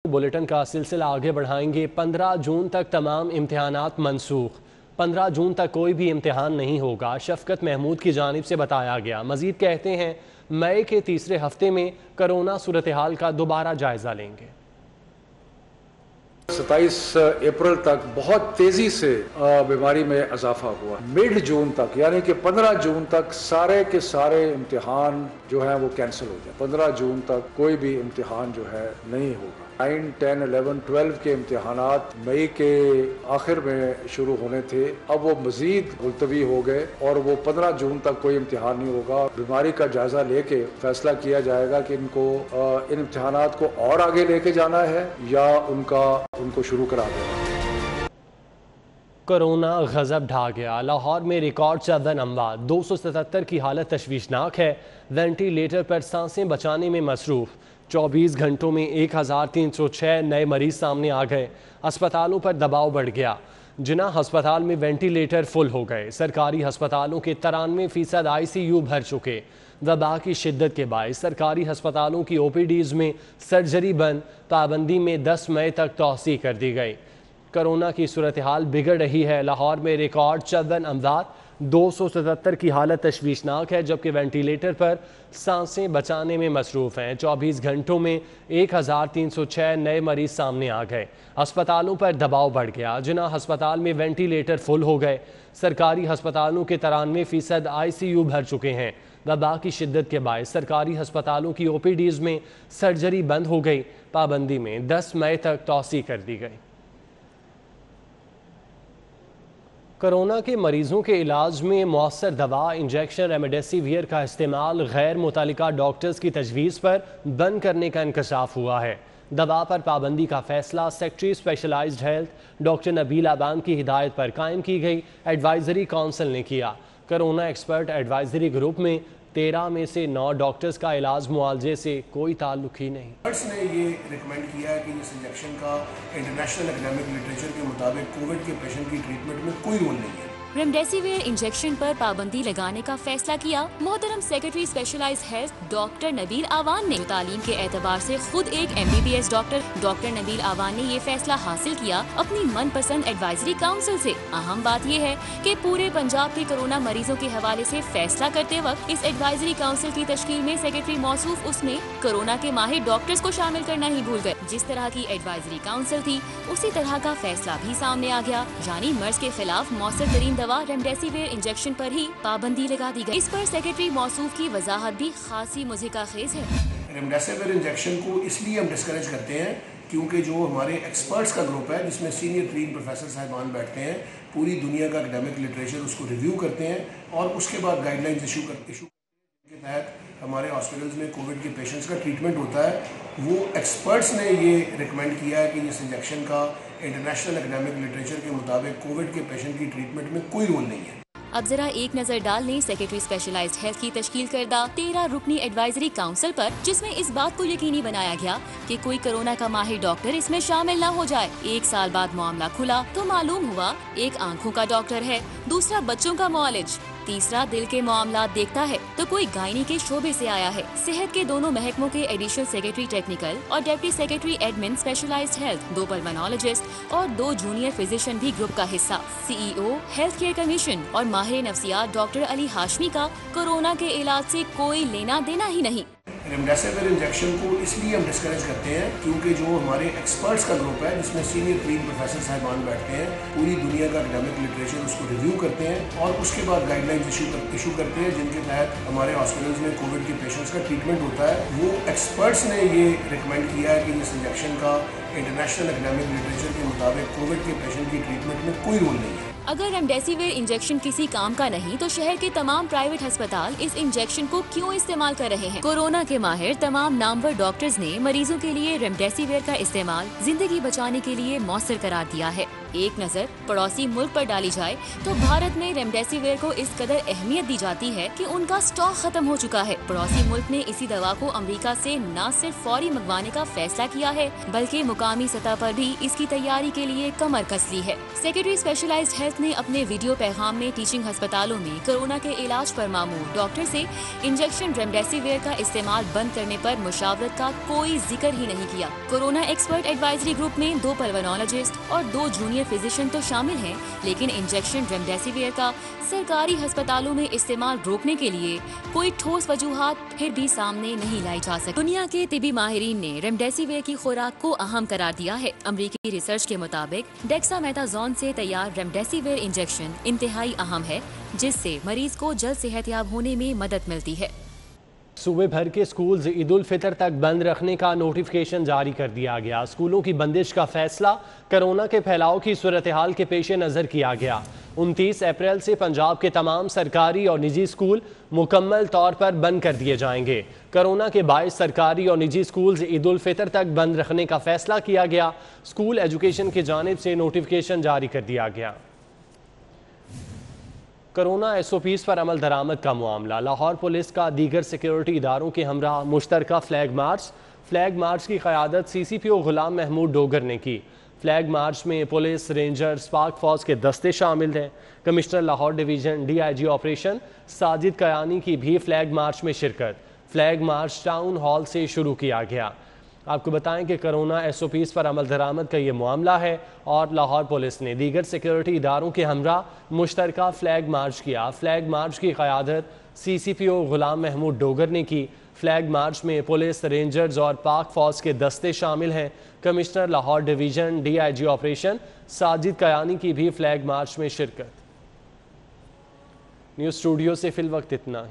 Bulletin का सिलसिला आगे बढ़ाएंगे। 15 जून तक तमाम इम्तिहानात मनसूख। 15 जून तक कोई भी इम्तिहान नहीं होगा, शफकत महमूद की जानिब से बताया गया। मजीद कहते हैं मई के तीसरे हफ्ते में कोरोना सूरत हाल का दोबारा जायजा लेंगे। 27 अप्रैल तक बहुत तेजी से बीमारी में इजाफा हुआ। मिड जून तक यानी कि 15 जून तक सारे के सारे इम्तिहान जो है वो कैंसिल हो जाए। 15 जून तक कोई भी इम्तिहान जो है नहीं होगा। 9, 10, 11, 12 के इम्तिहानात मई के आखिर में शुरू होने थे, अब वो मजीद मुलतवी हो गए और वो 15 जून तक कोई इम्तिहान नहीं होगा। बीमारी का जायजा लेके फैसला किया जाएगा कि इनको इन इम्तिहानात को और आगे लेके जाना है या उनको शुरू करा देना। कोरोना गजब ढा गया। लाहौर में रिकॉर्ड 14 अमवात, 277 की हालत तशवीशनाक है। वेंटिलेटर पर सांसें बचाने में मसरूफ। 24 घंटों में 1306 नए मरीज सामने आ गए। अस्पतालों पर दबाव बढ़ गया। जिना अस्पताल में वेंटिलेटर फुल हो गए। सरकारी अस्पतालों के 93% ICU भर चुके। वबा की शिद्दत के बायस सरकारी अस्पतालों की OPDs में सर्जरी बंद। पाबंदी में 10 मई तक तौसी कर दी गई। कोरोना की सूरत हाल बिगड़ रही है। लाहौर में रिकॉर्ड 14 अमवात, 277 की हालत तशवीशनाक है, जबकि वेंटिलेटर पर सांसें बचाने में मसरूफ़ हैं। 24 घंटों में 1306 नए मरीज सामने आ गए। अस्पतालों पर दबाव बढ़ गया। जिना अस्पताल में वेंटिलेटर फुल हो गए। सरकारी अस्पतालों के 93% ICU भर चुके हैं। वबा की शिद्दत के बायस सरकारी अस्पतालों की OPDs में सर्जरी बंद हो गई। पाबंदी में 10 मई तक तौसी कर दी गई। कोरोना के मरीजों के इलाज में मौसर दवा इंजेक्शन रेमडेसिवियर का इस्तेमाल गैर मुतल्लिका डॉक्टर्स की तजवीज़ पर बंद करने का इंकशाफ हुआ है। दवा पर पाबंदी का फैसला secretary specialised health doctor Nabeel Awan की हिदायत पर कायम की गई एडवाइजरी काउंसिल ने किया। कोरोना एक्सपर्ट एडवाइजरी ग्रुप में 13 में से 9 डॉक्टर्स का इलाज मुआवजे से कोई ताल्लुक ही नहीं। एक्सपर्ट्स ने ये रिकमेंड किया है कि इस इंजेक्शन का इंटरनेशनल एकेडमिक लिटरेचर के मुताबिक कोविड के पेशेंट की ट्रीटमेंट में कोई रोल नहीं है। रेमडेसिविर इंजेक्शन पर पाबंदी लगाने का फैसला किया मोहतरम secretary specialised health doctor Nabeel Awan ने। तालीम के एतबार से खुद एक MBBS डॉक्टर नबील आवान ने ये फैसला हासिल किया अपनी मनपसंद एडवाइजरी काउंसिल से। अहम बात यह है कि पूरे पंजाब के कोरोना मरीजों के हवाले से फैसला करते वक्त इस एडवाइजरी काउंसिल की तश्कील में सेक्रेटरी मौसूफ उसमें कोरोना के माहिर डॉक्टर्स को शामिल करना ही भूल गए। जिस तरह की एडवाइजरी काउंसिल थी उसी तरह का फैसला भी सामने आ गया, यानी मर्ज के खिलाफ मौसर तरीन दवा रेमडेसिविर इंजेक्शन पर ही पाबंदी लगा दी गई। इस पर सेक्रेटरी मौसूफ की वजाहत भी खासी मुज़िकाखेज है। रेमडेसिविर इंजेक्शन को इसलिए हम डिस्करेज करते हैं क्योंकि जो हमारे एक्सपर्ट्स का ग्रुप है जिसमें सीनियर ट्रीन प्रोफेसर साहिबान बैठते हैं, पूरी दुनिया का एकेडमिक लिटरेचर उसको रिव्यू करते हैं और उसके बाद गाइडलाइंस इशू के तहत हमारे हॉस्पिटल्स में कोविड के पेशेंट्स का ट्रीटमेंट होता है। वो एक्सपर्ट्स ने ये रिकमेंड किया है कि इस इंजेक्शन का इंटरनेशनल एकेडमिक लिटरेचर के मुताबिक कोविड के पेशेंट की ट्रीटमेंट में कोई रोल नहीं है। अब जरा एक नजर डाल लें सेक्रेटरी स्पेशलाइज्ड हेल्थ की तश्कील करदा 13 रुकनी एडवाइजरी काउंसिल पर, जिसमें इस बात को यकीनी बनाया गया कि कोई कोरोना का माहिर डॉक्टर इसमें शामिल न हो जाए। 1 साल बाद मामला खुला तो मालूम हुआ एक आंखों का डॉक्टर है, दूसरा बच्चों का मुआलिज, तीसरा दिल के मामला देखता है तो कोई गायनी के शोबे से आया है। सेहत के दोनों महकमों के एडिशनल सेक्रेटरी टेक्निकल और deputy secretary admin specialised health, 2 pulmonologist और 2 जूनियर फिजिशियन भी ग्रुप का हिस्सा। CEO हेल्थ केयर कमीशन और माहिर नफ्सियात डॉक्टर अली हाशमी का कोरोना के इलाज से कोई लेना देना ही नहीं। रेमडेसिविर इंजेक्शन को इसलिए हम डिस्करेज करते हैं क्योंकि जो हमारे एक्सपर्ट्स का ग्रुप है जिसमें सीनियर ट्रीन प्रोफेसर साहिबान बैठते हैं, पूरी दुनिया का एकेडमिक लिटरेचर उसको रिव्यू करते हैं और उसके बाद गाइडलाइंस इशू करते हैं जिनके तहत हमारे हॉस्पिटल्स में कोविड के पेशेंट्स का ट्रीटमेंट होता है। वो एक्सपर्ट्स ने ये रिकमेंड किया है कि इस इंजेक्शन का इंटरनेशनल एकेडमिक लिटरेचर के मुताबिक कोविड के पेशेंट की ट्रीटमेंट में कोई रोल नहीं है। अगर रेमडेसिविर इंजेक्शन किसी काम का नहीं तो शहर के तमाम प्राइवेट अस्पताल इस इंजेक्शन को क्यों इस्तेमाल कर रहे हैं? कोरोना के माहिर तमाम नामवर डॉक्टर्स ने मरीजों के लिए रेमडेसिविर का इस्तेमाल जिंदगी बचाने के लिए मौसर करार दिया है। एक नजर पड़ोसी मुल्क पर डाली जाए तो भारत में रेमडेसिविर को इस कदर अहमियत दी जाती है कि उनका स्टॉक खत्म हो चुका है। पड़ोसी मुल्क ने इसी दवा को अमेरिका से न सिर्फ फौरी मंगवाने का फैसला किया है बल्कि मुकामी सतह पर भी इसकी तैयारी के लिए कमर कस ली है। सेक्रेटरी स्पेशलाइज्ड हेल्थ ने अपने वीडियो पैगाम में टीचिंग अस्पतालों में कोरोना के इलाज पर मामूर डॉक्टर से इंजेक्शन रेमडेसिविर का इस्तेमाल बंद करने पर मुशावरत का कोई जिक्र ही नहीं किया। कोरोना एक्सपर्ट एडवाइजरी ग्रुप में 2 पल्मोनोलॉजिस्ट और 2 जूनियर फिजिशियन तो शामिल हैं, लेकिन इंजेक्शन रेमडेसिविर का सरकारी अस्पतालों में इस्तेमाल रोकने के लिए कोई ठोस वजूहात फिर भी सामने नहीं लाई जा सकती। दुनिया के तिबी माहिरीन ने रेमडेसिविर की खुराक को अहम करार दिया है। अमरीकी रिसर्च के मुताबिक डेक्सामेथाजोन से तैयार रेमडेसिविर इंजेक्शन इंतहाई अहम है, जिससे मरीज को जल्द सेहतयाब होने में मदद मिलती है। सूबे भर के स्कूल्स ईद उल फितर तक बंद रखने का नोटिफिकेशन जारी कर दिया गया। स्कूलों की बंदिश का फैसला कोरोना के फैलाव की सूरत हाल के पेश नज़र किया गया। 29 अप्रैल से पंजाब के तमाम सरकारी और निजी स्कूल मुकम्मल तौर पर बंद कर दिए जाएंगे। कोरोना के बायस सरकारी और निजी स्कूल्स ईद उल फितर तक बंद रखने का फैसला किया गया। स्कूल एजुकेशन की जानिब से नोटिफिकेशन जारी कर दिया गया। कोरोना SOPs पर अमल दरामद का मामला। लाहौर पुलिस का दीगर सिक्योरिटी इदारों के हमरा मुश्तरका फ्लैग मार्च की क़यादत CCPO गुलाम महमूद डोगर ने की। फ्लैग मार्च में पुलिस, रेंजर्स, पाक फौज के दस्ते शामिल हैं। Commissioner Lahore division DIG operation Sajid Kayani की भी फ्लैग मार्च में शिरकत। फ्लैग मार्च टाउन हॉल से शुरू किया गया। आपको बताएं कि कोरोना SOPs पर अमल दरामद का ये मामला है और लाहौर पुलिस ने दीगर सिक्योरिटी इदारों के हमरा मुश्तरका फ्लैग मार्च किया। फ्लैग मार्च की क़यादत CCPO गुलाम महमूद डोगर ने की। फ्लैग मार्च में पुलिस, रेंजर्स और पाक फौज के दस्ते शामिल हैं। Commissioner Lahore division DIG operation Sajid Kayani की भी फ्लैग मार्च में शिरकत। न्यूज़ स्टूडियो से फिल वक्त इतना।